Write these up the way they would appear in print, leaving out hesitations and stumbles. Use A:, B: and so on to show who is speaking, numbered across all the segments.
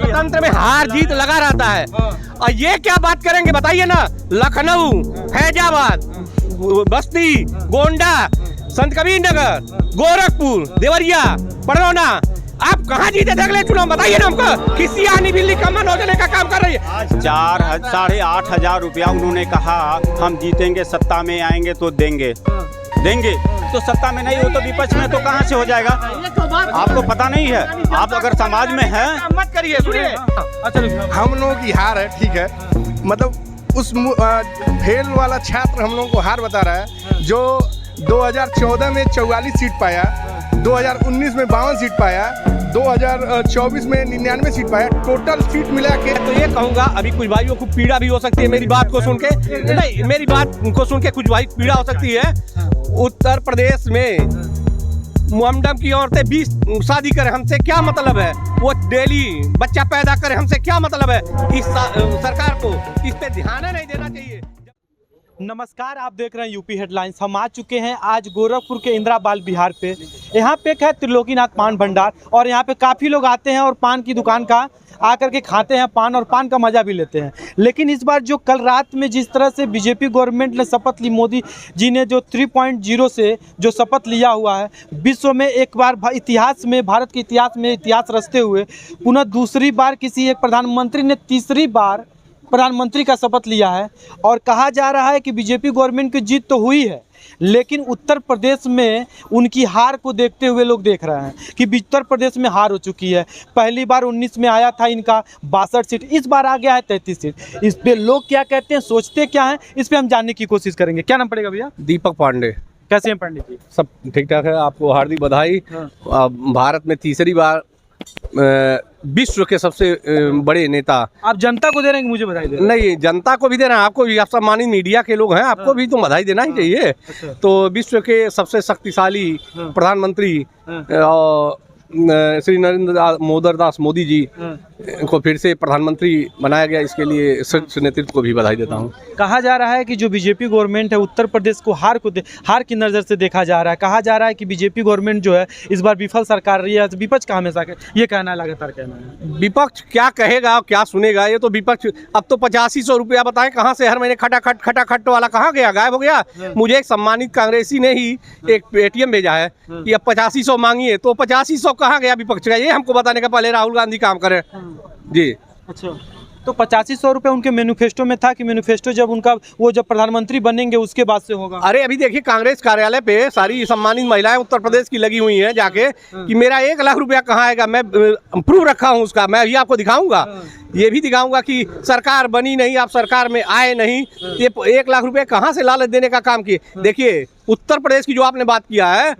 A: लोकतंत्र में हार जीत लगा रहता है। और ये क्या बात करेंगे बताइए ना, लखनऊ, फैजाबाद, बस्ती, गोंडा, संत कबीर नगर, गोरखपुर, देवरिया, पड़रौना, आप कहाँ जीते थे अगले चुनाव बताइए ना हमको। किसी आनी बिल्ली कमन हो जाने का काम कर रही है।
B: 8,500 रुपया उन्होंने कहा हम जीतेंगे, सत्ता में आएंगे तो देंगे। तो सत्ता में नहीं हो तो विपक्ष में तो कहाँ से हो जाएगा? आपको पता नहीं है? आप अगर समाज में है
A: मत करिए, सुनिए।
C: हम लोगों की हार है, ठीक है, मतलब उस फेल वाला छात्र हम लोगों को हार बता रहा है जो 2014 में 44 सीट पाया, 2019 में 52 सीट पाया, 2024 में 99 सीट पाया, टोटल सीट मिला के।
A: तो ये कहूँगा, अभी कुछ भाइयों को पीड़ा भी हो सकती है मेरी बात को सुन के, नहीं मेरी बात को सुन के कुछ भाई पीड़ा हो सकती है। उत्तर प्रदेश में मुहम्मदम की औरतें 20 शादी करें, हमसे क्या मतलब है? वो डेली बच्चा पैदा करें, हमसे क्या मतलब है? इस सरकार को इस पे ध्यान नहीं देना चाहिए।
D: नमस्कार, आप देख रहे हैं यूपी हेडलाइंस। हम आ चुके हैं आज गोरखपुर के इंदिरा बाल विहार पे। यहाँ पे एक है त्रिलोकीनाथ पान भंडार और यहाँ पे काफ़ी लोग आते हैं और पान की दुकान का आकर के खाते हैं पान और पान का मज़ा भी लेते हैं। लेकिन इस बार जो कल रात में जिस तरह से बीजेपी गवर्नमेंट ने शपथ ली, मोदी जी ने जो 3.0 से जो शपथ लिया हुआ है, विश्व में एक बार इतिहास में, भारत के इतिहास में इतिहास रचते हुए पुनः दूसरी बार किसी एक प्रधानमंत्री ने तीसरी बार प्रधानमंत्री का शपथ लिया है। और कहा जा रहा है कि बीजेपी गवर्नमेंट की जीत तो हुई है, लेकिन उत्तर प्रदेश में उनकी हार को देखते हुए लोग देख रहे हैं कि उत्तर प्रदेश में हार हो चुकी है। पहली बार 19 में आया था इनका 62 सीट, इस बार आ गया है 33 सीट। इस पे लोग क्या कहते हैं, सोचते क्या हैं, इस पे हम जानने की कोशिश करेंगे। क्या नाम पड़ेगा भैया?
A: दीपक पांडे।
D: कैसे हैं पंडित जी?
A: सब ठीक ठाक है, आपको हार्दिक बधाई। भारत में तीसरी बार विश्व के सबसे बड़े नेता।
D: आप जनता को दे रहे हैं कि मुझे बधाई दे रहे हैं?
A: नहीं, जनता को भी देना है, आपको भी, आप सम्मानित मीडिया के लोग हैं, आपको भी तो बधाई देना ही चाहिए।
D: अच्छा।
A: तो विश्व के सबसे शक्तिशाली प्रधानमंत्री श्री नरेंद्र मोदी दास मोदी जी को फिर से प्रधानमंत्री बनाया गया, इसके लिए शीर्ष नेतृत्व को भी बधाई देता हूं।
D: कहा जा रहा है कि जो बीजेपी गवर्नमेंट है उत्तर प्रदेश को हार की नज़र से देखा जा रहा है। कहा जा रहा है कि बीजेपी गवर्नमेंट जो है इस बार विफल सरकार रही है। विपक्ष का हमेशा ये कहना है, लगातार कहना है।
A: विपक्ष क्या कहेगा, क्या सुनेगा? ये तो विपक्ष अब तो 8500 रुपया बताएं कहाँ से हर महीने खटाखट वाला कहाँ गया, गायब हो गया। मुझे एक सम्मानित कांग्रेसी ने ही एक पेटीएम भेजा है कि अब 8500 मांगिए, तो 8500 कहाँ गया विपक्ष का? ये हमको बताने का पहले राहुल गांधी काम करे जी।
D: अच्छा, तो 8500 रुपये उनके मैनिफेस्टो में था कि मैनिफेस्टो जब उनका वो जब प्रधानमंत्री बनेंगे उसके बाद से होगा?
A: अरे अभी देखिए, कांग्रेस कार्यालय पे सारी सम्मानित महिलाएं उत्तर प्रदेश की लगी हुई हैं जाके कि मेरा 1 लाख रुपया कहाँ आएगा। मैं प्रूफ रखा हूँ उसका, मैं अभी आपको दिखाऊंगा। ये भी दिखाऊंगा कि सरकार बनी नहीं, आप सरकार में आए नहीं, ये 1 लाख रुपये कहाँ से लालच देने का काम किए। देखिए, उत्तर प्रदेश की जो आपने बात किया है,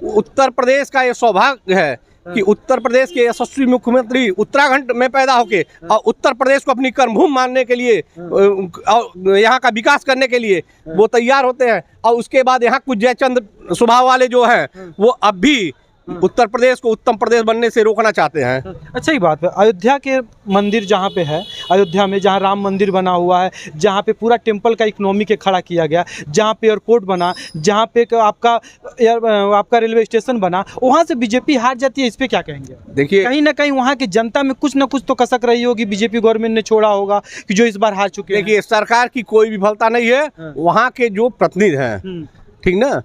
A: उत्तर प्रदेश का ये सौभाग्य है कि उत्तर प्रदेश के यशस्वी मुख्यमंत्री उत्तराखंड में पैदा होके और उत्तर प्रदेश को अपनी कर्मभूमि मानने के लिए और यहाँ का विकास करने के लिए वो तैयार होते हैं। और उसके बाद यहाँ कुछ जयचंद स्वभाव वाले जो हैं वो अब भी उत्तर प्रदेश को उत्तम प्रदेश बनने से रोकना चाहते हैं।
D: अच्छा, ही बात है, अयोध्या के मंदिर जहाँ पे है, अयोध्या में जहाँ राम मंदिर बना हुआ है, जहाँ पे पूरा टेम्पल का इकोनॉमी के खड़ा किया गया, जहाँ पे एयरपोर्ट बना, जहाँ पे आपका रेलवे स्टेशन बना, वहाँ से बीजेपी हार जाती है, इस पे क्या कहेंगे?
A: देखिए,
D: कहीं ना कहीं वहाँ की जनता में कुछ ना कुछ तो कसक रही होगी, बीजेपी गवर्नमेंट ने छोड़ा होगा कि जो इस बार हार चुके हैं।
A: देखिए, सरकार की कोई विफलता नहीं है, वहाँ के जो प्रतिनिधि हैं, ठीक ना,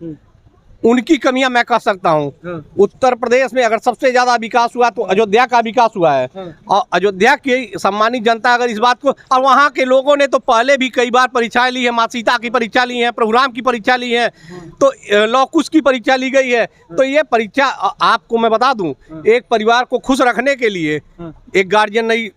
A: उनकी कमियां मैं कह सकता हूं। उत्तर प्रदेश में अगर सबसे ज्यादा विकास हुआ तो अयोध्या का विकास हुआ है। और अयोध्या की सम्मानित जनता अगर इस बात को, और वहां के लोगों ने तो पहले भी कई बार परीक्षाएं ली है, माँ सीता की परीक्षा ली है, प्रभु राम की परीक्षा ली है, तो लौकुश की परीक्षा ली गई है। तो ये परीक्षा, आपको मैं बता दूं, एक परिवार को खुश रखने के लिए एक गार्जियन नहीं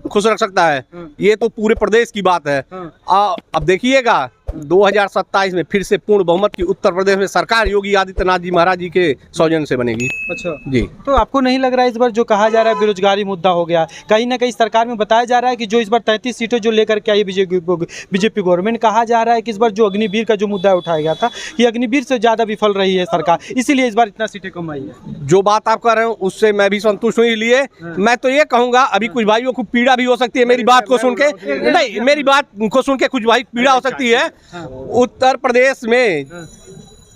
A: खुश रख सकता है, ये तो पूरे प्रदेश की बात है। अब देखिएगा, 2027 में फिर से पूर्ण बहुमत की उत्तर प्रदेश में सरकार योगी आदित्यनाथ जी महाराज जी के सौजन्य से बनेगी।
D: अच्छा
A: जी।
D: तो आपको नहीं लग रहा है इस बार जो कहा जा रहा है बेरोजगारी मुद्दा हो गया, कहीं ना कहीं सरकार में बताया जा रहा है कि जो इस बार 33 सीटें जो लेकर के आई बीजेपी गवर्नमेंट, कहा जा रहा है कि इस बार जो अग्निवीर का जो मुद्दा उठाया गया था, ये अग्निवीर से ज़्यादा विफल रही है सरकार, इसीलिए इस बार इतना सीटें कम आई है।
A: जो बात आप कर रहे हो उससे मैं भी संतुष्ट हूँ, इसलिए मैं तो ये कहूँगा, अभी कुछ भाइयों को पीड़ा भी हो सकती है मेरी बात को सुन के, नहीं मेरी बात को सुन के कुछ भाई पीड़ा हो सकती है। उत्तर प्रदेश में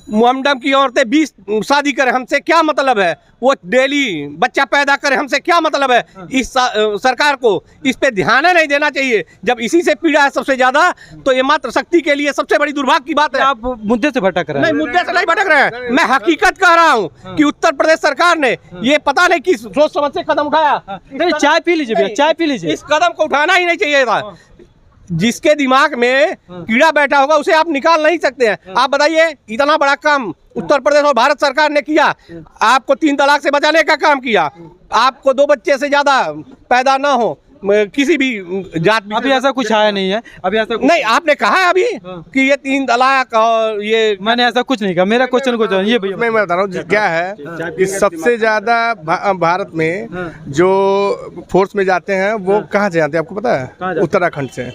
A: मोहम्मदम की औरतें 20 शादी करें, हमसे क्या मतलब है? वो डेली बच्चा पैदा करे, हमसे क्या मतलब है? इस सरकार को इस पे ध्यान नहीं देना चाहिए। जब इसी से पीड़ा है सबसे ज्यादा, तो ये मात्र शक्ति के लिए सबसे बड़ी दुर्भाग्य की बात है।
D: आप मुद्दे से भटक रहे हैं।
A: नहीं, मुद्दे से नहीं भटक रहे हैं, मैं हकीकत कह रहा हूँ कि उत्तर प्रदेश सरकार ने ये पता नहीं किस सोच समझ से कदम उठाया।
D: नहीं, चाय पी लीजिए भैया, चाय पी लीजिए।
A: इस कदम को उठाना ही नहीं चाहिए था। जिसके दिमाग में कीड़ा बैठा होगा उसे आप निकाल नहीं सकते हैं। आप बताइए, इतना बड़ा काम उत्तर प्रदेश और भारत सरकार ने किया, आपको 3 तलाक से बचाने का काम किया, आपको 2 बच्चे से ज्यादा पैदा ना हो किसी भी जात।
D: अभी ऐसा कुछ आया नहीं है, अभी ऐसा कुछ
A: नहीं, आपने कहा है अभी कि ये 3 तलाक और ये,
D: मैंने ऐसा कुछ नहीं कहा। मेरा क्वेश्चन कुछ ये भैया
C: मैं बता रहा हूँ क्या है कि सबसे ज्यादा भारत में जो फोर्स में जाते हैं वो कहाँ से जाते हैं आपको पता है? उत्तराखंड से।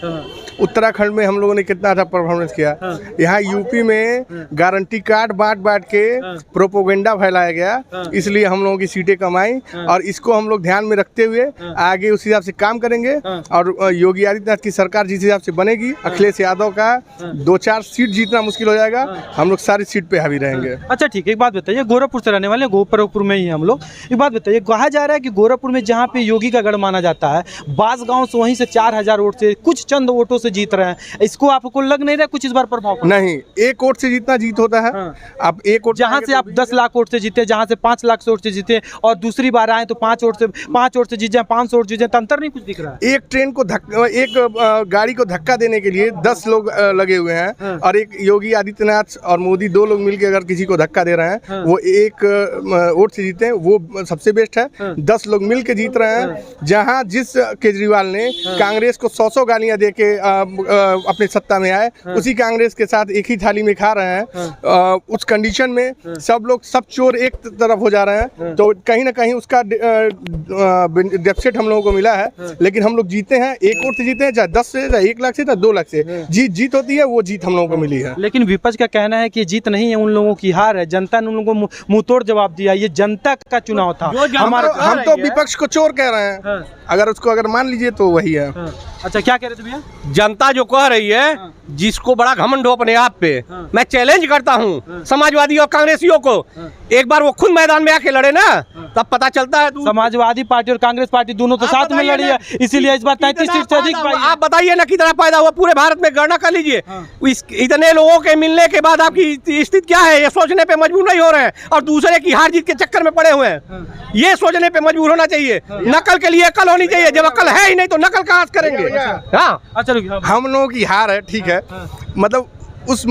C: उत्तराखंड में हम लोगों ने कितना अच्छा परफॉर्मेंस किया। यहाँ यूपी में गारंटी कार्ड बांट के प्रोपोगेंडा फैलाया गया, इसलिए हम लोगों की सीटें कम आई। और इसको हम लोग ध्यान में रखते हुए आगे उस हिसाब से काम करेंगे। और योगी आदित्यनाथ की सरकार जिस हिसाब से बनेगी, अखिलेश यादव का 2-4 सीट जीतना मुश्किल हो जाएगा। हम लोग सारी सीट पे हावी रहेंगे।
D: अच्छा ठीक है, एक बात बताइए, गोरखपुर से रहने वाले हैं, गोरखपुर में ही हैं हम लोग। एक बात बताइए, कहा जा रहा है कि गोरखपुर में जहाँ पे योगी का गढ़ माना जाता है, बांसगांव से वहीं से 4000 वोट से, कुछ चंद वोटों से जीत रहे हैं। इसको आपको लग नहीं रहा कुछ इस बार प्रभाव?
C: नहीं, 1 वोट से जितना जीत होता है। आप 1 वोट,
D: जहाँ से आप 10 लाख वोट से जीते, जहाँ से 5 लाख वोट से जीते, और दूसरी बार आए तो 5 वोट से जीत जाए, 500 वोट जीत जाए, तो अंतर नहीं कुछ दिख रहा है।
C: एक ट्रेन को एक गाड़ी को धक्का देने के लिए 10 लोग लगे हुए हैं। और एक योगी आदित्यनाथ और मोदी 2 लोग मिलकर अगर किसी को धक्का दे रहे हैं, वो 1 वोट से जीते हैं, वो सबसे बेस्ट है। 10 लोग मिल के जीत रहे हैं। जहां जिस केजरीवाल ने कांग्रेस को 100 गालियां दे के अपने सत्ता में आए, उसी कांग्रेस के साथ एक ही थाली में खा रहे हैं। उस कंडीशन में सब चोर एक तरफ हो जा रहे हैं, तो कहीं ना कहीं उसका डेफिसिट हम लोगों को मिला है। लेकिन हम लोग जीते हैं, 1 वोट से जीते हैं, चाहे 10 से, चाहे 1 लाख से, चाहे 2 लाख से। जीत होती है, वो जीत हम लोगों को मिली है।
D: लेकिन विपक्ष का कहना है कि जीत नहीं है, उन लोगों की हार है। जनता ने उन लोगों को मुंहतोड़ जवाब दिया। ये जनता का चुनाव था।
C: हम तो विपक्ष को चोर कह रहे हैं। अगर मान लीजिए तो वही है।
D: अच्छा, क्या कह रहे थे भैया?
A: जनता जो कह रही है, जिसको बड़ा घमंड हो अपने आप पे, मैं चैलेंज करता हूँ समाजवादी और कांग्रेसियों को, एक बार वो खुद मैदान में आके लड़े ना, तब पता चलता है।
D: समाजवादी पार्टी और कांग्रेस पार्टी दोनों तो साथ में लड़ी है, इसीलिए इस बार 33 सीट से अधिक पाई।
A: आप बताइए ना कितना फायदा हुआ पूरे भारत में, गणना कर लीजिए। इतने लोगों के मिलने के बाद आपकी स्थिति क्या है, ये सोचने पे मजबूर नहीं हो रहे हैं, और दूसरे की हार जीत के चक्कर में पड़े हुए हैं। ये सोचने पे मजबूर होना चाहिए। नकल के लिए अकल होनी चाहिए। जब अकल है ही नहीं तो नकल कहाँ से करेंगे? हाँ,
D: अच्छा,
C: हम लोगों की हार है, ठीक है। मतलब उस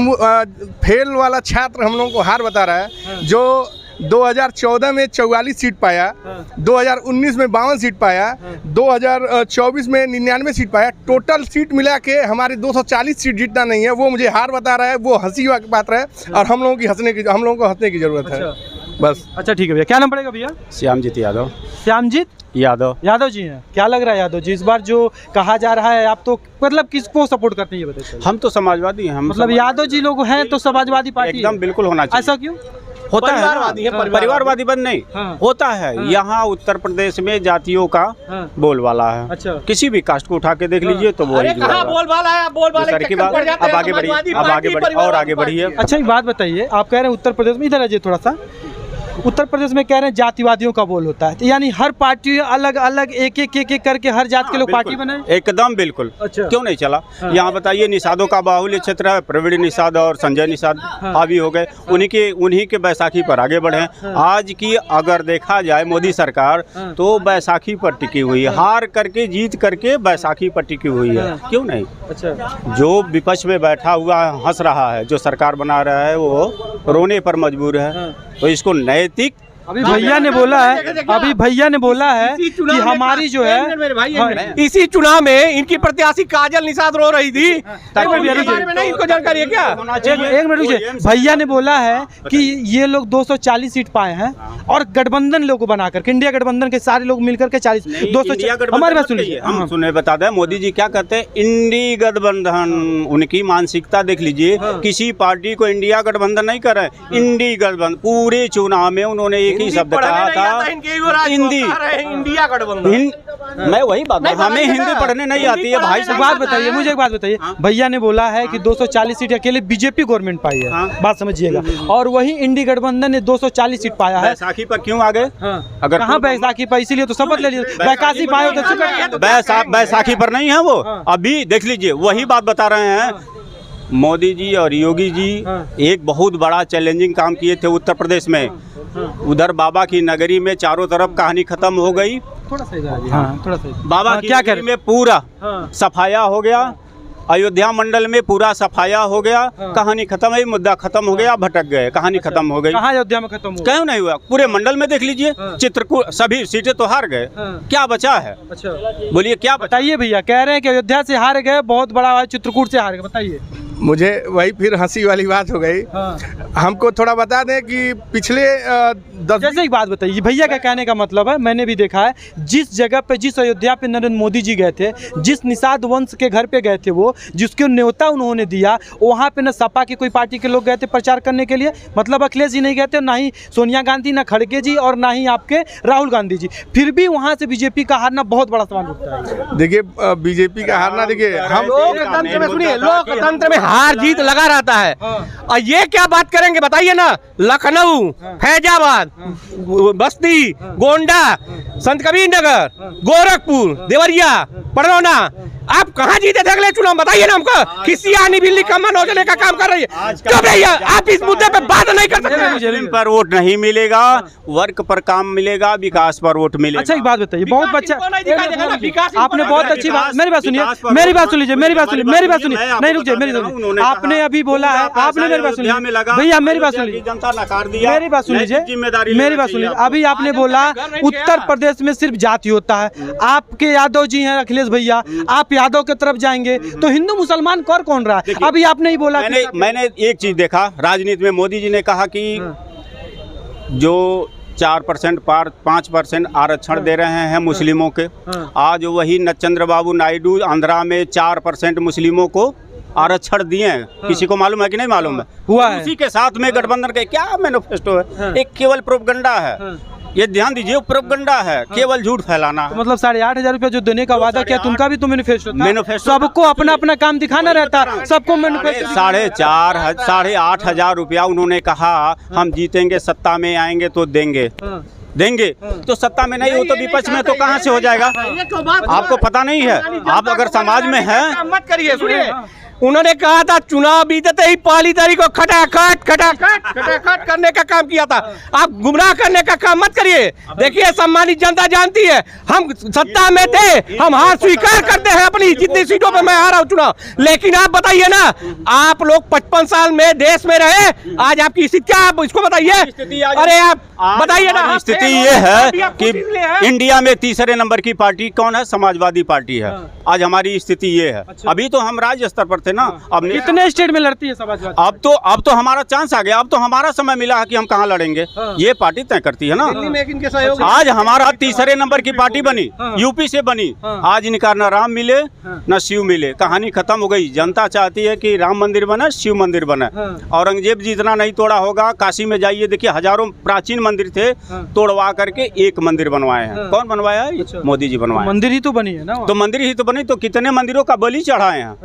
C: फेल वाला छात्र हम लोगों को हार बता रहा है, जो 2014 में 44 सीट पाया, 2019 में 52 सीट पाया, 2024 में 99 सीट पाया। टोटल सीट मिला के हमारे 240 सीट जीतना नहीं है। वो मुझे हार बता रहा है, वो हंसी की बात है। और हम लोगों को हंसने की जरूरत है बस।
D: अच्छा ठीक है भैया, क्या नाम पड़ेगा भैया?
B: श्यामजीत यादव।
D: श्यामजीत यादव जी हैं। क्या लग रहा है यादव जी, इस बार जो कहा जा रहा है, आप तो मतलब किसको सपोर्ट करते हैं ये बताइए?
B: हम तो समाजवादी हैं।
D: मतलब यादव जी लोग हैं तो समाजवादी पार्टी
B: एकदम बिल्कुल होना चाहिए।
D: ऐसा क्यों
B: होता है?
D: परिवारवादी
B: बंद नहीं होता है। यहाँ उत्तर प्रदेश में जातियों का बोलवाला है।
D: अच्छा,
B: किसी भी कास्ट को उठा के देख लीजिए तो वो
A: बोलबाला है, बोलबाले
B: की बात। अब आगे बढ़िए और आगे बढ़िए।
D: अच्छा, एक बात बताइए, आप कह रहे हैं उत्तर प्रदेश में, इधर आइए थोड़ा सा, उत्तर प्रदेश में कह रहे हैं जातिवादियों का बोल होता है, तो यानी हर पार्टी अलग अलग एक करके हर जात के लोग पार्टी बनाए?
B: एकदम बिल्कुल।
D: अच्छा,
B: क्यों नहीं चला? यहाँ बताइए, निषादों का बाहुल्य क्षेत्र है। प्रवीण निषाद और संजय निषाद हावी हो गए, उन्हीं के बैसाखी पर आगे बढ़े। आज की अगर देखा जाए मोदी सरकार, तो बैसाखी पर टिकी हुई है। हार करके जीत करके बैसाखी पर टिकी हुई है। क्यों नहीं?
D: अच्छा,
B: जो विपक्ष में बैठा हुआ हंस रहा है, जो सरकार बना रहा है, वो रोने पर मजबूर है। तो इसको नैतिक,
D: अभी भैया ने बोला है कि हमारी जो है,
A: इसी चुनाव में इनकी प्रत्याशी काजल निषाद रो रही थी। इनको जानकारी है क्या?
D: एक मिनट रुकिए। भैया ने बोला है कि ये लोग 240 सीट पाए हैं, और गठबंधन लोग बना करके, इंडिया गठबंधन के सारे लोग मिलकर के 40 हमारी बात सुनिए।
B: हम सुने बता दें, मोदी जी क्या कहते हैं? इंडी गठबंधन। उनकी मानसिकता देख लीजिए। किसी पार्टी को इंडिया गठबंधन नहीं कर रहे, इंडी गठबंधन। पूरे चुनाव में उन्होंने एक ही शब्द कहा था, हिंदी।
A: इंडिया गठबंधन।
B: मैं वही बात, हमें हिंदी पढ़ने नहीं आती है भाई।
D: एक बात बताइए, मुझे एक बात बताइए, भैया ने बोला है कि 240 सीट अकेले बीजेपी गवर्नमेंट पाई है, बात समझिएगा, और वही इंडी गठबंधन ने 240 सीट पाया है।
B: बैसाखी पर क्यों आ गए?
D: अगर कहाँ बैसाखी पर, इसीलिए तो शपथ ले लिए, बैकासी पाए तो
B: बैसाखी पर नहीं है वो। अभी देख लीजिए, वही बात बता रहे हैं। मोदी जी और योगी जी एक बहुत बड़ा चैलेंजिंग काम किए थे उत्तर प्रदेश में। उधर बाबा की नगरी में चारों तरफ कहानी खत्म हो गई।
D: थोड़ा सही
B: बाबा की नगरी में पूरा सफाया हो गया, अयोध्या मंडल में पूरा सफाया हो गया, कहानी खत्म है, मुद्दा खत्म हो गया, भटक गए, कहानी खत्म हो गई।
D: कहाँ अयोध्या में खत्म हो गया?
B: क्यों नहीं हुआ? पूरे मंडल में देख लीजिए, चित्रकूट सभी सीटें तो हार गए, क्या बचा है?
D: अच्छा
B: बोलिए क्या
D: बताइए भैया, कह रहे हैं कि अयोध्या से हार गए, बहुत बड़ा चित्रकूट से हार गए, बताइए।
C: मुझे वही फिर हंसी वाली बात हो गई। हमको थोड़ा बता दें कि पिछले 10
D: जैसे एक बात बताइए, भैया का कहने का मतलब है, मैंने भी देखा है, जिस जगह पे, जिस अयोध्या पे नरेंद्र मोदी जी गए थे, जिस निषाद वंश के घर पे गए थे, वो जिसको न्योता उन्होंने दिया, वहाँ पे न सपा की कोई पार्टी के लोग गए थे प्रचार करने के लिए, मतलब अखिलेश जी नहीं गए थे, ना ही सोनिया गांधी, ना खड़गे जी, और ना ही आपके राहुल गांधी जी, फिर भी वहाँ से बीजेपी का हारना बहुत बड़ा सवाल उठता है।
C: देखिए, बीजेपी का हारना, देखिए हम
A: लोकतंत्र में, सुनिए, लोकतंत्र में हार जीत लगा रहता है। और ये क्या बात करेंगे बताइए ना, लखनऊ, फैजाबाद, बस्ती, गोंडा, संत कबीर नगर, गोरखपुर, देवरिया, पड़रौना, आप कहाँ जीते थे अगले चुनाव बताइए ना हमको। किसी आनी बिल्ली का मन उजले का काम कर रही है, क्यों भैया आप इस मुद्दे पे बात नहीं कर सकते?
B: मुस्लिम पर वोट नहीं मिलेगा, वर्क पर काम मिलेगा, विकास पर वोट मिलेगा।
D: अच्छा एक बात बताइए, बहुत बच्चा, आपने बहुत अच्छी बात, मेरी बात सुनिए, मेरी बात सुन लीजिए, मेरी बात सुनिए, मेरी बात सुनिए, नहीं रुक जाइए, मेरी सुनिए, आपने अभी बोला है, आपने मेरी बात सुनिए भैया, मेरी बात सुन लीजिए,
B: जनता नकार दिया,
D: मेरी बात सुन लीजिए, मेरी बात सुन लीजिए, अभी आपने बोला उत्तर प्रदेश में सिर्फ जाति होता है, आपके यादव जी हैं अखिलेश भैया, आप यादव की तरफ जाएंगे तो हिंदू मुसलमान कर कौन रहा है? अभी आपने ही बोला,
B: मैंने एक चीज देखा राजनीति में, मोदी जी ने कहा कि जो 4% 5% आरक्षण दे रहे हैं मुस्लिमों के, आज वही चंद्रबाबू नायडू आंध्रा में 4% मुस्लिमों को आरक्षण दिए हैं। किसी को मालूम है कि नहीं मालूम है?
D: हुआ है।
B: उसी के साथ में गठबंधन के क्या मैनिफेस्टो है, एक केवल प्रोपगंडा है। ये ध्यान दीजिए, प्रोपगंडा है, केवल झूठ फैलाना।
D: तो मतलब 8,500 रुपया जो देने का वादा किया, उनका भी तो मैनिफेस्टो था।
B: मैनिफेस्टो
D: सबको अपना अपना काम दिखाना रहता, सबको मैनिफेस्टो।
B: 8,500 रुपया उन्होंने कहा हम जीतेंगे, सत्ता में आएंगे तो देंगे, देंगे तो सत्ता में नहीं हो तो विपक्ष में तो कहाँ से हो जाएगा? आपको पता नहीं है? आप अगर समाज में है,
A: मत करिए। सुनिए, उन्होंने कहा था चुनाव बीतते ही पहली तारीख को खटाखट करने का काम किया था। आप गुमराह करने का काम मत करिए। देखिए, सम्मानित जनता जानती है, हम सत्ता में थे, हम हार स्वीकार करते हैं अपनी, जितनी सीटों पे मैं हारा हूं चुनाव। लेकिन आप बताइए ना, आप लोग 55 साल में देश में रहे, आज आपकी स्थिति क्या, आप इसको बताइए। अरे आप बताइए ना।
B: स्थिति ये है कि इंडिया में तीसरे नंबर की पार्टी कौन है? समाजवादी पार्टी है। आज हमारी स्थिति ये है। अभी तो हम राज्य स्तर पर थे ना, अब
D: कितने स्टेट में लड़ती है समाजवादी?
B: अब तो हमारा चांस आ गया, अब तो हमारा समय मिला है कि हम कहाँ लड़ेंगे। ये पार्टी तय करती है ना। आज हमारा तीसरे नंबर की पार्टी बनी, यूपी से बनी, आज इनका न राम मिले न शिव मिले, कहानी खत्म हो गई। जनता चाहती है कि राम मंदिर बने, शिव मंदिर बने। औरंगजेब जी इतना नहीं तोड़ा होगा, काशी में जाइए, देखिए हजारों प्राचीन मंदिर थे, तोड़वा करके एक मंदिर बनवाए हैं। कौन बनवाया है? मोदी जी बनवाए।
D: मंदिर ही तो बनी है ना।
B: तो मंदिर ही तो बनी, तो कितने मंदिरों का बलि चढ़ाए हैं।